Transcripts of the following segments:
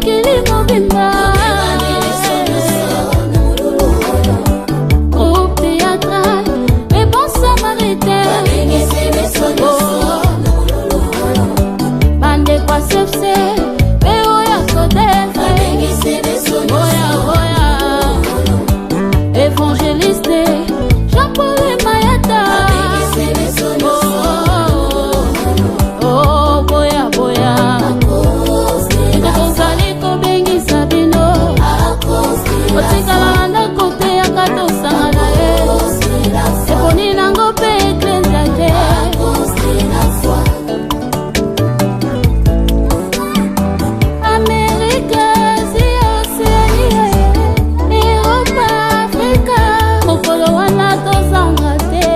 mokili mobimba groupe théâtral les bons samaritains bande kwa sefse peo ya kodefre oya oya évangéliste Jean-Paul Mayata oh boya boya tozali kobengisa bino otikala na kote ya katosangana eponi nango mpe eklesia te Amerika, Asia, Oceania, Europa, Afrika mokolo wana tozanga te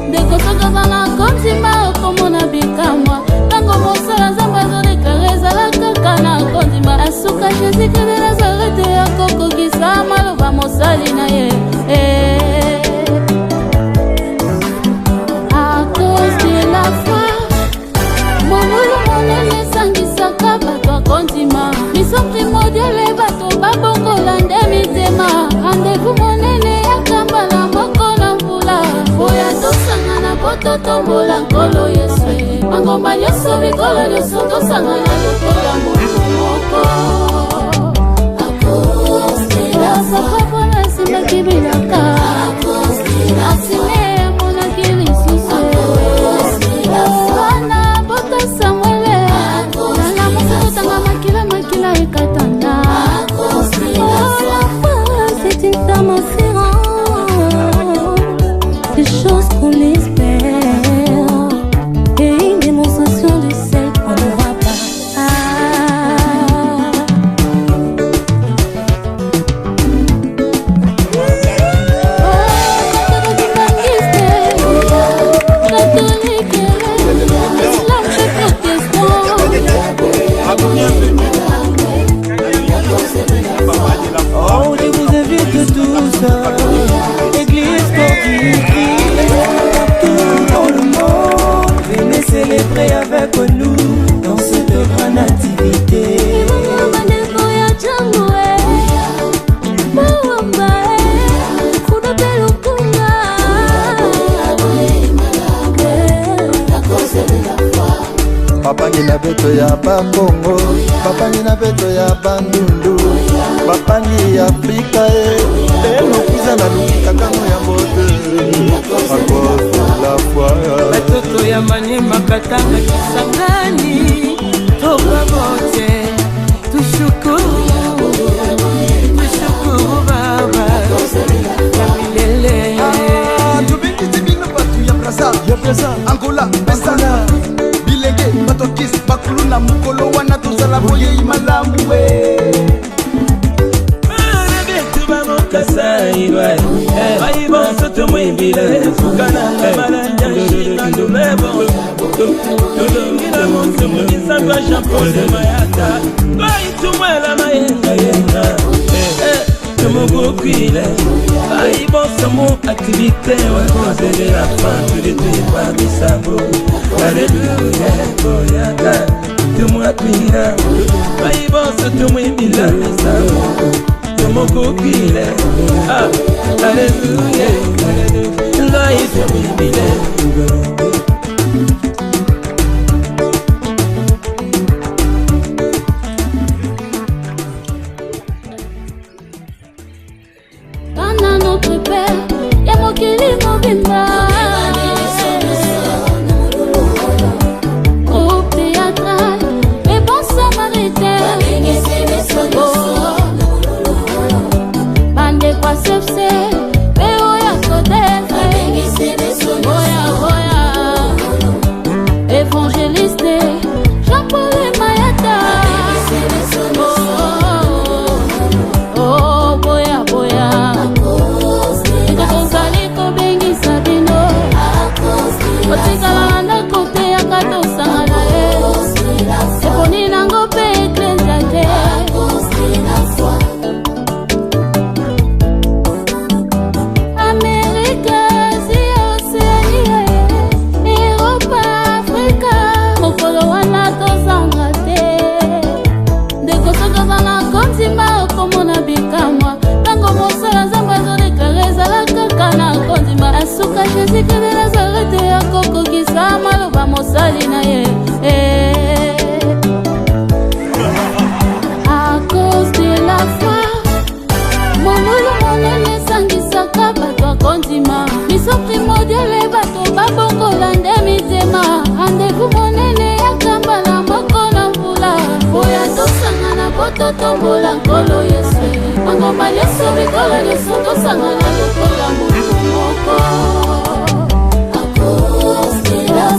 ndeko soki oza na kontima okomona bikamwa ntango mosala nzambe azodeklare ezala kaka na kontima asuka jésus-christ de nazarete akokokisa maloba mosali na ye à cause de la foi molulu monene esangisaka bato akondima miso primordiale bato babongola nde mitema rendez-vous monene yakambala moko na mvula oya tosangana po totombola nkolo yesu bangomba nyonso mikolo nyonso tosangana lokola motu moko asapapo na nsimbaki bilaka asime amonaki lisusu wana bota samuele nala moso totanga makila ekatanda c'est une femme inférente des choses qu'on espère et une démonstration de celle qu'on ne voit pas Oh, je vous invite tous Église sportive tout dans le monde. Venez célébrer avec nous dans cette grande activité. Bapangi na beto ya Bakongo, bapangi na beto ya Bandundu, bapangi ya Afrika enokiza na lukitangano ya mbote akoso la foi batoto ya Maniema Katanga Kisangani toka bote tushukuru baba ya milele tubingisi bino batu ya Brazza Angola Pesana bilenge batokis bakulu na mukolo wana tozala boye imalamu activité ouais cause de la fin tu détruis pas mes sabots alléluia boyaka tu moi pina bayi boss tu moi bila mes sabots tu mo kokile ah alléluia alléluia tu moi bila notre père ya mokili mobimba groupe théâtral les bons samaritains bande kwa sefse peo ya kodefre oya oya Jésus de Nazareth akokokisa maloba mosali na ye. À cause de la foi, molulu monene sangisaka bato akondima. Biso primordiale bato babongola nde mitema. Rendez-vous monene yakambala moko na mvula. Oya tosangana po totombola nkolo Yesu. Mangoma nyonso mikolo nyonso tosangana lokola motu moko.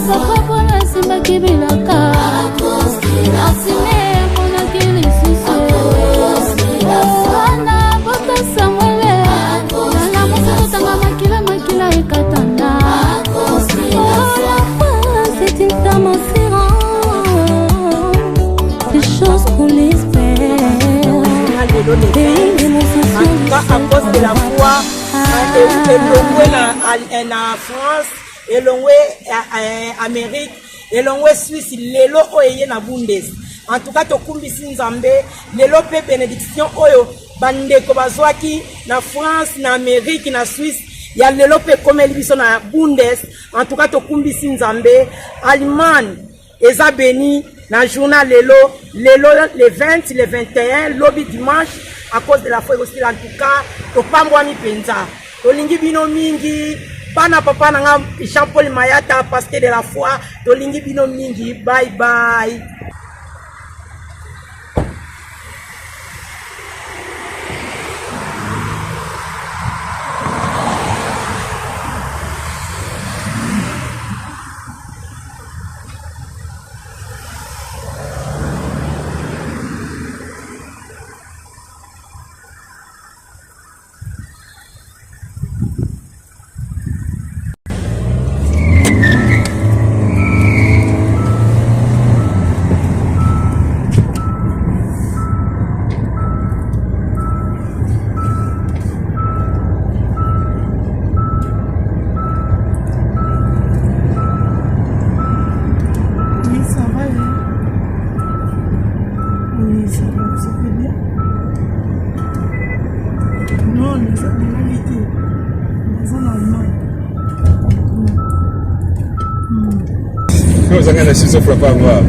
Sapapo na simba kibilaka. Asime monaki lisusu. Wana bota Samuele. Nana mosa totanga makila ekatanda. Oh la France est une femme inférente. Des choses qu'on espère. À cause de la foi, elongwe na France, elongwe Amérique, elongwe Suisse, lelo oye na Bundes. En tout cas, tokumbisi nzambe, lelo pe bénédiction oyo bandeko bazwaki na France, na Amérique, na Suisse. Ya lelo pe komeli biso na Bundes. En tout cas, tokumbisi nzambe, Allemagne, eza béni na journal lelo le 20, le 21, lobby dimanche. À cause de la foi aussi, en tout cas, topambwami penza. Tolingi bino mingi, pana papa nanga Jean-Paul Mayata, pasteur de la foi, tolingi bino mingi, bye bye. Vous avez un assistant pour pas voir.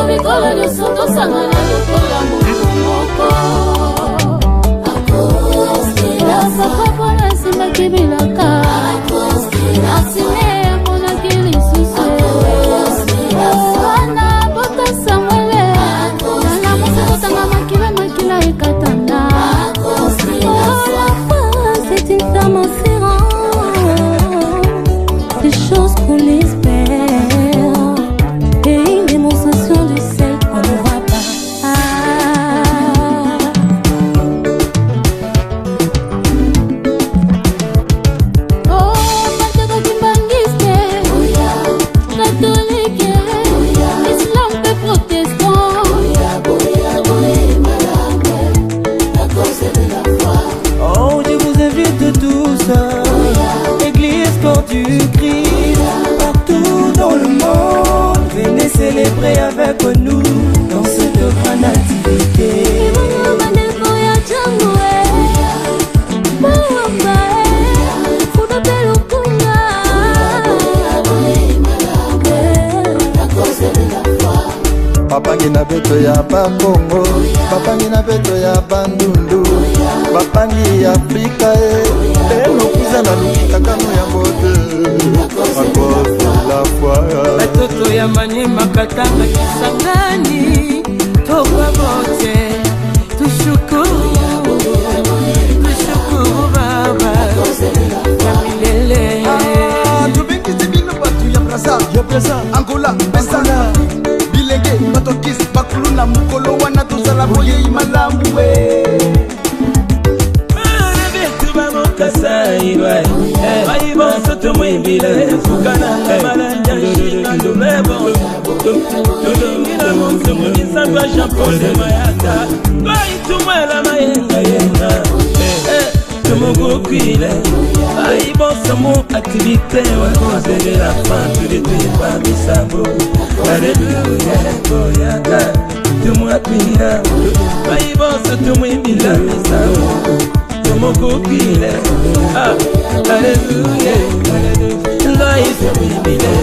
mikolo nyonso tosangana lokola moto moko papa mpona asimbaki bilaka asime amonaki lisusu wana bota samuele nala mosekotanga makila ekatanda la fin c'est une femme inférente des choses qu'on espère et une démonstration de celle qu'on ne voit pas. Du Christ partout dans le monde, venez célébrer avec nous dans cette grande activité. Bapangi na beto ya Bakongo, bapangi na beto ya Bandundu, bapangi ya Afrika enokuza na lukikakano ya mbote la foi. Batoto ya Maniema Katanga Kisangani toka bote tushukuru baba ya milele. Tubengiti bino batu ya Brazza Angola Besana Bilenge Batokis Bakuluna Mukolo wana tozala boye imalamu Kasaiwa Baibo soto mwimbila Sukana malanja Shina ndulebo Ngina monsu Mwisa kwa shampose mayata Baitumwela mayenga yenga Tumugu kuile Baibo somo activité Wa cause de la fin Tu l'étais pas misambo Alléluia Boyaka Tumwa kuila Baibo soto mwimbila Misambo Mokokile, alléluia, life bibile.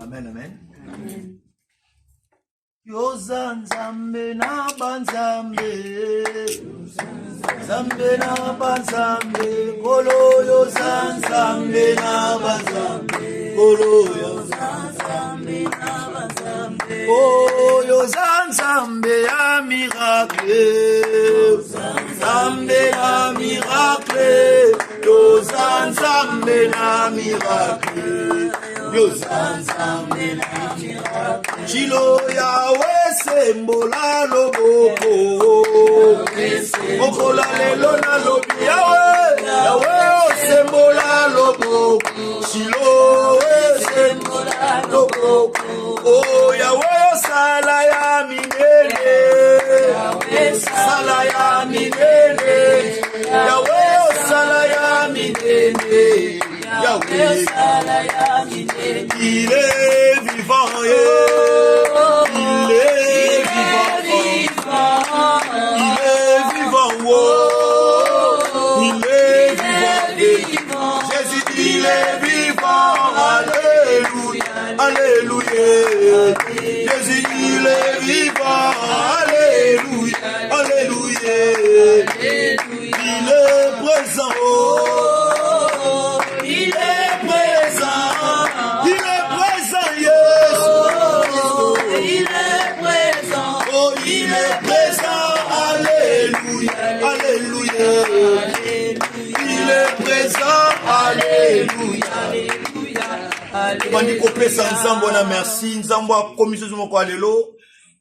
Amen, amen. Yoza nzambe na banzambe, zambe na banzambe, kolo yoza nzambe na banzambe. Oh, yo Zanzambe ya miracle, Zanzambe ya miracle, yo Zanzambe na miracle, yo Zanzambe na miracle. Chilo yawe sembola loboko, okola lelo na lobi yawe, yawe sembola loboko, chilo sembola loboko. Oh, Yahweh, sala ya minene, sala ya minene, Yahweh, sala ya minene, Yahweh, sala ya minene. Il est vivant, il est vivant, il est vivant, il est vivant, Jésus, il est vivant, alléluia. Alléluia, Jésus il est vivant, alléluia, alléluia, il est présent, oh, il est présent, Jésus, il est présent, oh, il est présent, alléluia, alléluia, il est présent, alléluia, alléluia. Tubandi kopesa nzambo na merci nzambo akomisi zomoko alelo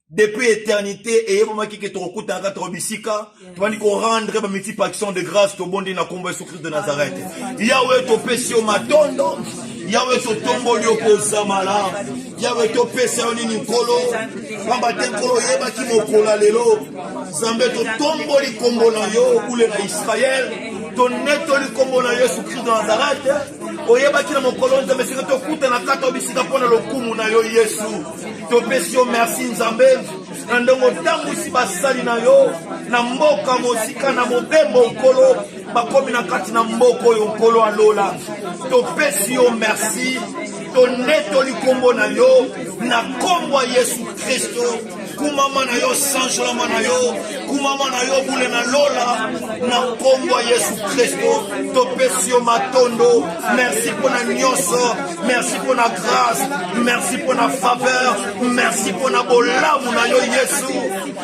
depuis éternité et yeba maki ke tokuta ngata robisika tubandi ko rendre ba multiplication de grâce to bondi na kombo Yesu Christ de Nazareth. Yawe to pesi o matondo, Yawe to tomboli opoza mala, Yawe to pesi oni nkolo, pamba te nkolo yeba ki mokola lelo, Zambe to tomboli kombo na yo ule na Israël, to netoli kombo na Yesu Christ de Nazareth. Oyeba kila mokolo nzambe sika tokuta na kata obisika pona lokumu na yo Yesu. Topesi yo merci nzambe. na ndongo tambusi basali na yo na mboka mosika na mobembo nkolo bakomi na kati na mboka oyo nkolo alola topesi yo merci tonetoli kombo na yo na kombo ya Yesu Kristo kumama na yo sanjolama na yo kumama na yo bule na lola na kombo ya Yesu Kristo topesi yo matondo merci pour na nyonso merci pour na grâce merci pour na faveur merci pour na bolamu na yo Yesu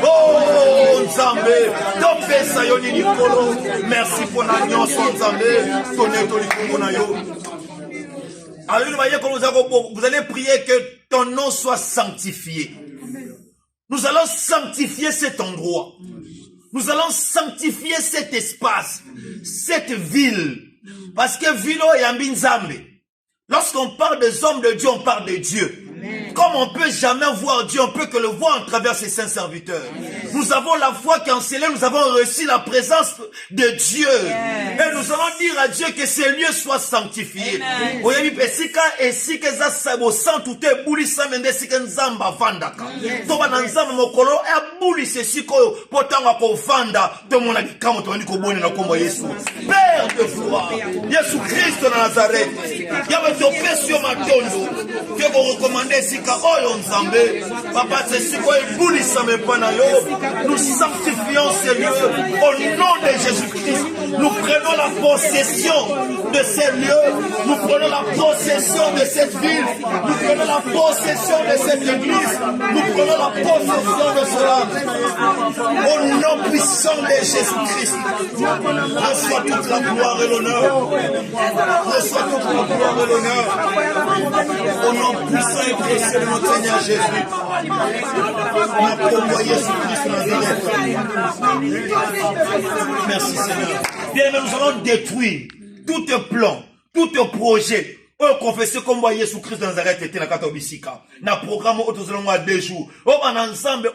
oh Nzambe topesa yo nini kolo merci pour na nyonso Nzambe tonetoli kombo na yo. Alors vous allez prier que ton nom soit sanctifié. Nous allons sanctifier cet endroit. Nous allons sanctifier cet espace, cette ville. Parce que Vilo et Ambinzambe, lorsqu'on parle des hommes de Dieu, on parle de Dieu. Comme on ne peut jamais voir Dieu, on peut que le voir à travers ses saints serviteurs. Nous avons la foi qui en scellé, nous avons reçu la présence de Dieu. Et nous allons dire à Dieu que ces lieux soient sanctifiés. Père de foi, Jésus Christ de Nazareth, que vous recommandez sika oyo Nzambe papa c'est siko ebulisa mepana yo nous sanctifions ces lieux au nom de Jésus-Christ. Nous prenons la possession de ces lieux, nous prenons la possession de cette ville, nous prenons la possession de cette église, nous prenons la possession de cela au nom puissant de Jésus-Christ. Reçois toute la gloire et l'honneur, reçois toute la gloire et l'honneur au nom puissant et précieux de notre Seigneur Jésus. Merci Seigneur. Bien, nous allons détruire tout plan, tout projet. Confesser comme Jésus Christ de Nazareth était dans la Katobisika. Na programme au 2 jours. Ensemble,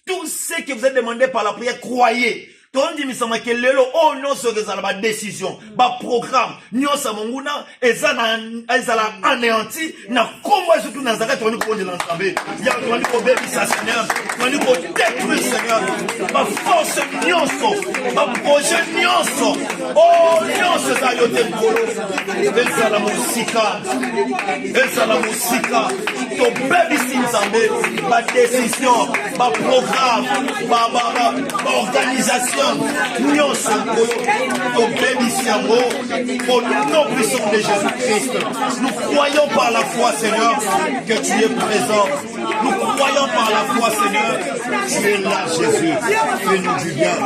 tout ce que vous êtes demandé par la prière, croyez. Tondi misama ke lelo o nyonso ezala ba décision ba programme nyonso monguna ezala anéanti na kombo Yesu Christ Nazareth on ko ndela Nzambe ya on ko bebisa Seigneur on ko détruire Seigneur ba force nyonso ba projet nyonso oh nyonso za yote nkolo ezala musika to bebisa Nzambe ba décision ba programme ba organisation nyonso au nom puissant de Jésus-Christ. Nous croyons par la foi, Seigneur, que tu es présent. Nous croyons par la foi, Seigneur, tu es là, Jésus. Fais-nous du bien.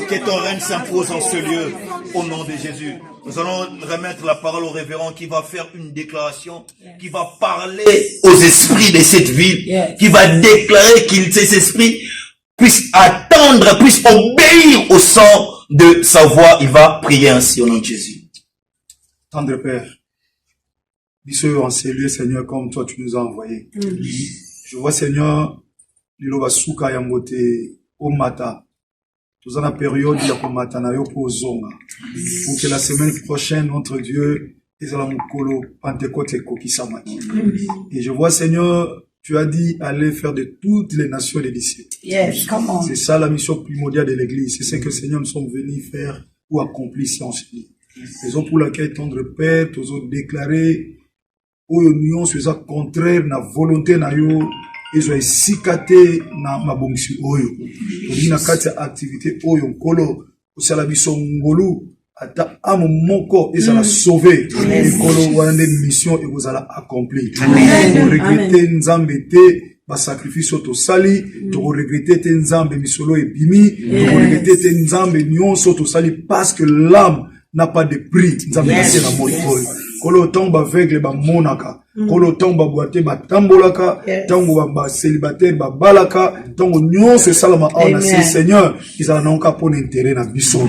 Que ton règne s'impose en ce lieu, au nom de Jésus. Nous allons remettre la parole au révérend qui va faire une déclaration, qui va parler aux esprits de cette ville, qui va déclarer qu'ils, ces esprits, puisse attendre, puisse obéir au son de sa voix. Il va prier ainsi au nom de Jésus. Tendre Père, bisous en ces lieux, Seigneur, comme toi tu nous as envoyés. Je vois, Seigneur, Lilo Basuka Yambote au matin. Tous en la période il y a pour matana yo pour zonga. Pour que la semaine prochaine, notre Dieu, et je vois, Seigneur, tu as dit aller faire de toutes les nations des disciples. Yes, come on. C'est ça la mission primordiale de l'Église. C'est ce que Seigneur nous sommes venus faire ou accomplir si on se dit. Raison pour laquelle tendre Père, tous autres déclaré, où union sur ça contraire na volonté na yo, ils ont sikate na mabongisi oyo. Oni na kati activité oyo kolo, osala biso ngolu. Ata amo moko ezala sauver ekolo wana nde mission ekozala accomplir. To regrette nzambe te ba sacrifice to sali, to regrette te nzambe misolo ebimi, to regrette te nzambe nyonso to sali parce que l'âme n'a pas de prix. Nzambe c'est la mort. Kolo tomba aveugle ba monaka, kolo tomba boite ba tambolaka, tango ba célibataire ba balaka, tango nyonso salama on a Seigneur, ils en ont qu'à pour intérêt na biso.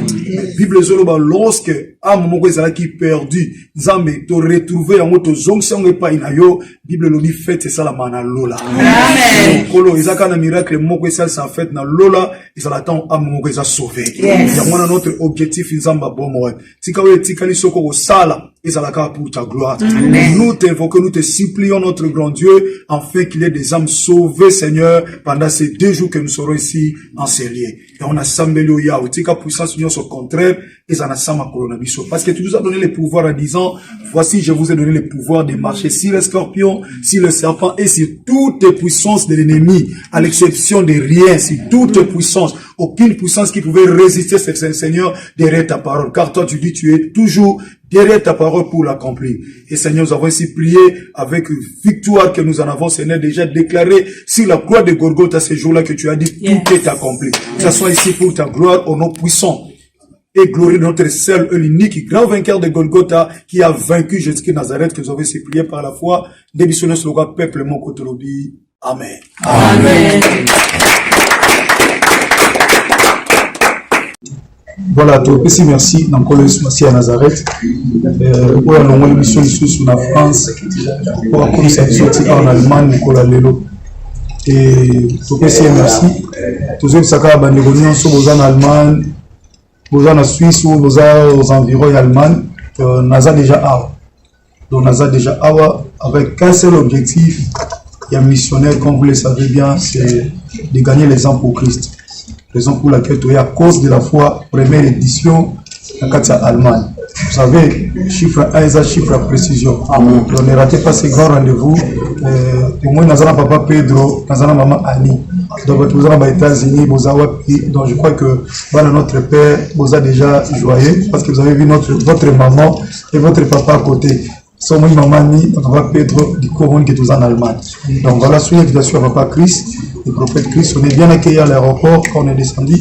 Bible zolo ba lorsque amo moko ezala qui perdu, nzambe to retrouver en moto zonction et pas inayo, Bible lo bi fête salama na lola. Amen. Kolo ezaka na miracle moko esal sa fête na lola, ils attend amo moko eza sauvé. Ya mona notre objectif nzamba bomo. Tika we tika li soko sala ezalaka pour ta gloire. Nous t'invoquons, nous te supplions, notre grand Dieu, afin qu'il y ait des âmes sauvées, Seigneur, pendant ces 2 jours que nous serons ici enseigner. Et on a Sambeloya, ou tika puissance union au contraire, et ça n'a sama coronavirus. Parce que tu nous as donné les pouvoirs en disant, voici, je vous ai donné les pouvoirs de marcher sur les scorpions, sur le serpent et sur toutes les puissances de l'ennemi, à l'exception de rien, sur toutes les puissances. Aucune puissance qui pouvait résister, Seigneur, derrière ta parole. Car toi, tu dis, tu es toujours derrière ta parole pour l'accomplir. Et Seigneur, nous avons ainsi prié avec victoire que nous en avons, Seigneur, déjà déclaré sur la croix de Golgotha ces jours-là que tu as dit, tout est accompli. Que ça soit ici pour ta gloire au nom puissant. Et glorie de notre seul et l'unique grand vainqueur de Golgotha qui a vaincu Jésus-Christ de Nazareth, que nous avons essayé de prier par la foi. Démissionner sur le roi peuple mon Kotolobi. Amen. Amen. Voilà, tout aussi merci. Encore merci à Nazareth. Pour la longue émission ici sur la France, pour la commission sortie en Allemagne, Nicolas Lelo. Et tout aussi merci. Tous ceux qui sont en Allemagne, vous en Suisse ou vous aux environs Allemagne, Naza déjà a. Donc Naza déjà a avec qu'un seul objectif, il y a un missionnaire, comme vous le savez bien, c'est de gagner les âmes pour Christ. Raison pour laquelle tu es à cause de la foi, première édition, en Allemagne. Vous savez, chiffre 1 est un chiffre à précision. Donc ne ratez pas ces grands rendez-vous. Au moins, nous avons papa Pedro, nous avons maman Annie. Donc, vous avez aux États-Unis, donc je crois que voilà, notre père vous a déjà joyeux parce que vous avez vu votre maman et votre papa à côté. Son maman Annie, papa Pedro, du Coron qui est en Allemagne. Donc voilà, sous l'invitation à papa Christ, le prophète Christ, on est bien accueillis à l'aéroport quand on est descendu.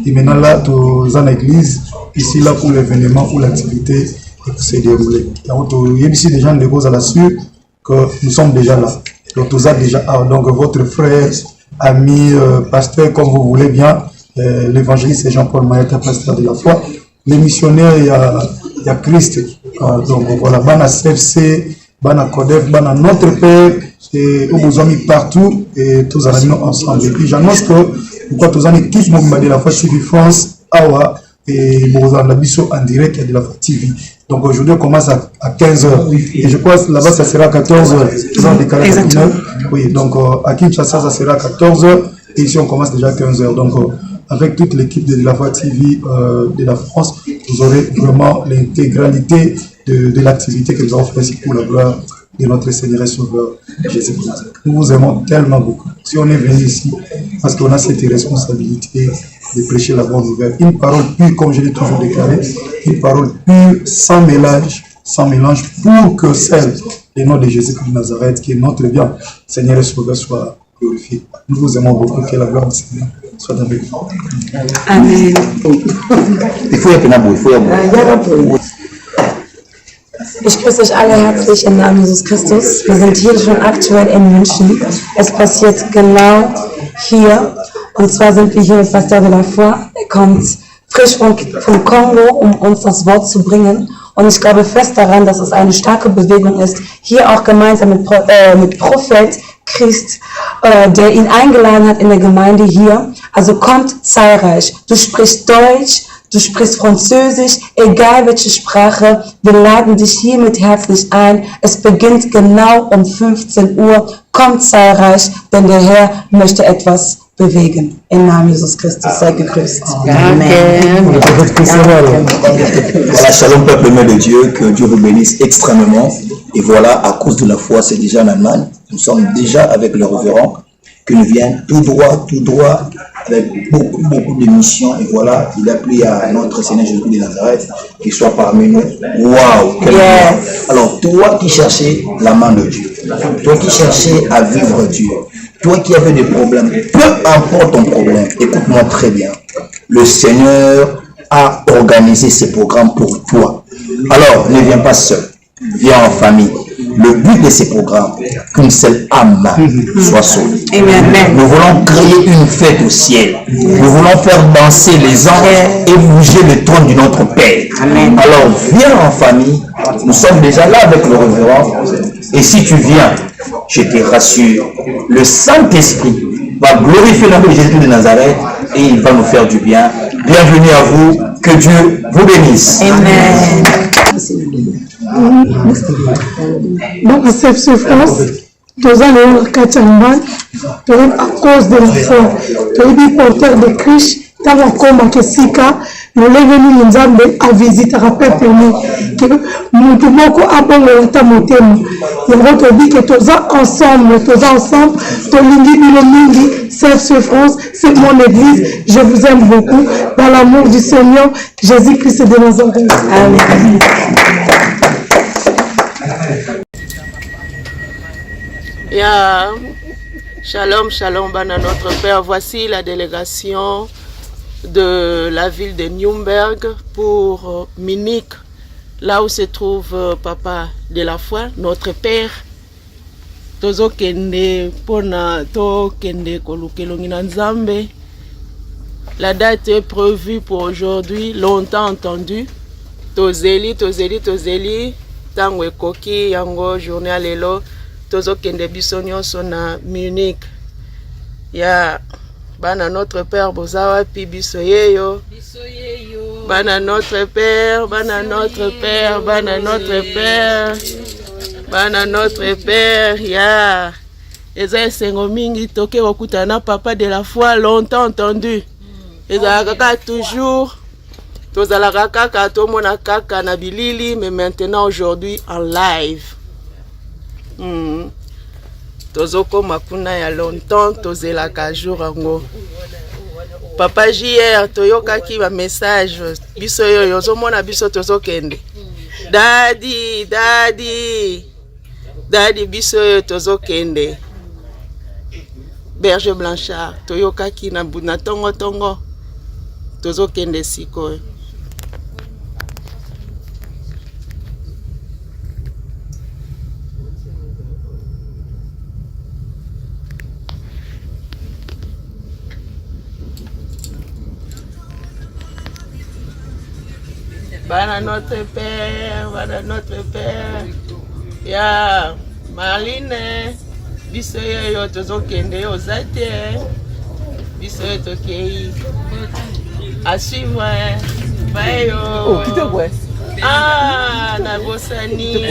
Et maintenant là, nous sommes en église, ici là pour l'événement, pour l'activité qui s'est déroulée. Donc ici déjà on dépose à la suite que nous sommes déjà là. Donc nous sommes déjà là. Donc votre frère, ami, pasteur, comme vous voulez bien, l'évangéliste Jean-Paul Maïta, pasteur de la foi. Les missionnaires, il y a Christ. Donc voilà, Bana CFC, Bana Kodef, Bana notre Père, et où vous avez mis partout, et tous allons ensemble. Et puis j'annonce que, pourquoi tous allons équipe de la foi TV France, Awa, et vous avez la mission en direct de la foi TV. Donc aujourd'hui on commence à 15h. Et je crois là-bas ça sera à 14h. Oui, donc à Kinshasa ça sera à 14h. Et ici on commence déjà à 15h. Donc avec toute l'équipe de la foi TV de la France, vous aurez vraiment l'intégralité de l'activité que nous avons fait ici pour la gloire de notre Seigneur et Sauveur Jésus-Christ. Nous vous aimons tellement beaucoup. Si on est venu ici, parce qu'on a cette responsabilité de prêcher la bonne nouvelle. Une parole pure, comme je l'ai toujours déclaré, une parole pure, sans mélange, pour que celle, le nom de Jésus-Christ de Nazareth, qui est notre bien, Seigneur et Sauveur, soit glorifié. Nous vous aimons beaucoup, que la gloire du Seigneur soit avec vous. Amen. Ich grüße euch alle herzlich im Namen Jesus Christus. Wir sind hier schon aktuell in München. Es passiert genau hier. Und zwar sind wir hier mit Pasteur de la Foi. Er kommt frisch vom Kongo, um uns das Wort zu bringen. Und ich glaube fest daran, dass es eine starke Bewegung ist. Hier auch gemeinsam mit Prophet Christ, der ihn eingeladen hat in der Gemeinde hier. Also kommt zahlreich. Du sprichst Deutsch. Du sprichst Französisch, egal welche Sprache, wir laden dich hiermit herzlich ein. Es beginnt genau um 15 Uhr. Kommt zahlreich, denn der Herr möchte etwas bewegen. Im Namen Jesus Christus, sei gegrüßt. Amen. Voilà, shalom peuple aimé de Dieu, que Dieu vous bénisse extrêmement. Et voilà, à cause de la foi, c'est déjà en Allemagne. Nous sommes déjà avec le révérend qui nous vient tout droit, avec beaucoup de missions. Et voilà, il a pris à notre Seigneur Jésus de Nazareth qu'il soit parmi nous. Waouh! Alors, toi qui cherchais la main de Dieu, toi qui cherchais à vivre Dieu, toi qui avais des problèmes, peu importe ton problème, écoute-moi très bien. Le Seigneur a organisé ces programmes pour toi. Alors, ne viens pas seul, viens en famille. Le but de ces programmes, qu'une seule âme soit sauvée. Nous voulons créer une fête au ciel. Nous voulons faire danser les anges et bouger le trône de notre Père. Alors viens en famille. Nous sommes déjà là avec le révérend. Et si tu viens, je te rassure, le Saint-Esprit va glorifier le nom de Jésus de Nazareth et il va nous faire du bien. Bienvenue à vous. Que Dieu vous bénisse. Amen. Donc, cette souffrance, tous allons à Kachamban, à cause de la foi. Tu es porteur de Christ, tu as comme Kesika, nous l'avons mis Nzambe à visiter à peuple que nous devons abonner ta motema. Il va te dire que tous ensemble, tu mingi, cette souffrance, c'est mon église. Je vous aime beaucoup dans l'amour du Seigneur Jésus-Christ de Nazareth. Amen. Yeah. Shalom, shalom, bana notre Père. Voici la délégation de la ville de Nuremberg pour Munich, là où se trouve Papa de la foi, notre Père. Tozo kende pona to kende kolukelongi na Nzambe. La date est prévue pour aujourd'hui, longtemps entendu. Tozeli, tango ekoki yango journée à lelo. Tozo kende biso nyonso na Munich. Ya bana notre Père bozawa pi biso yeyo. Bana notre Père, bana notre Père, bana notre Père. Bana notre Père, ya. Eza esengo mingi toke okutana Papa de la foi longtemps entendu. Eza kaka toujours. Tozalaka kaka tomona kaka na bilili, mais maintenant aujourd'hui en live. Tozoko makuna ya longtemps tozelaka jour ango. Papa JR toyokaki ba message biso yo zomona biso tozokende. Daddy biso yo tozokende. Berger Blanchard toyokaki na tongo tozokende siko. Bana notre Père, bana notre Père. Ya Marline, biso yo tozokende ozate. Biso yo tokei. À suivre. Bayo. Oh, kitoko. Ah, na bosani.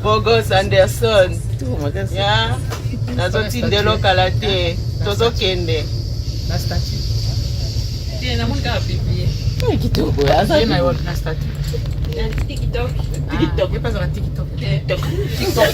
Bogos Anderson. Ya. Nazoti de lokalate. Tozokende. La statue. Tiens, mon gars publié. Kitoko, asa na yo na statue. TikTok. TikTok, pas sur TikTok. TikTok. TikTok.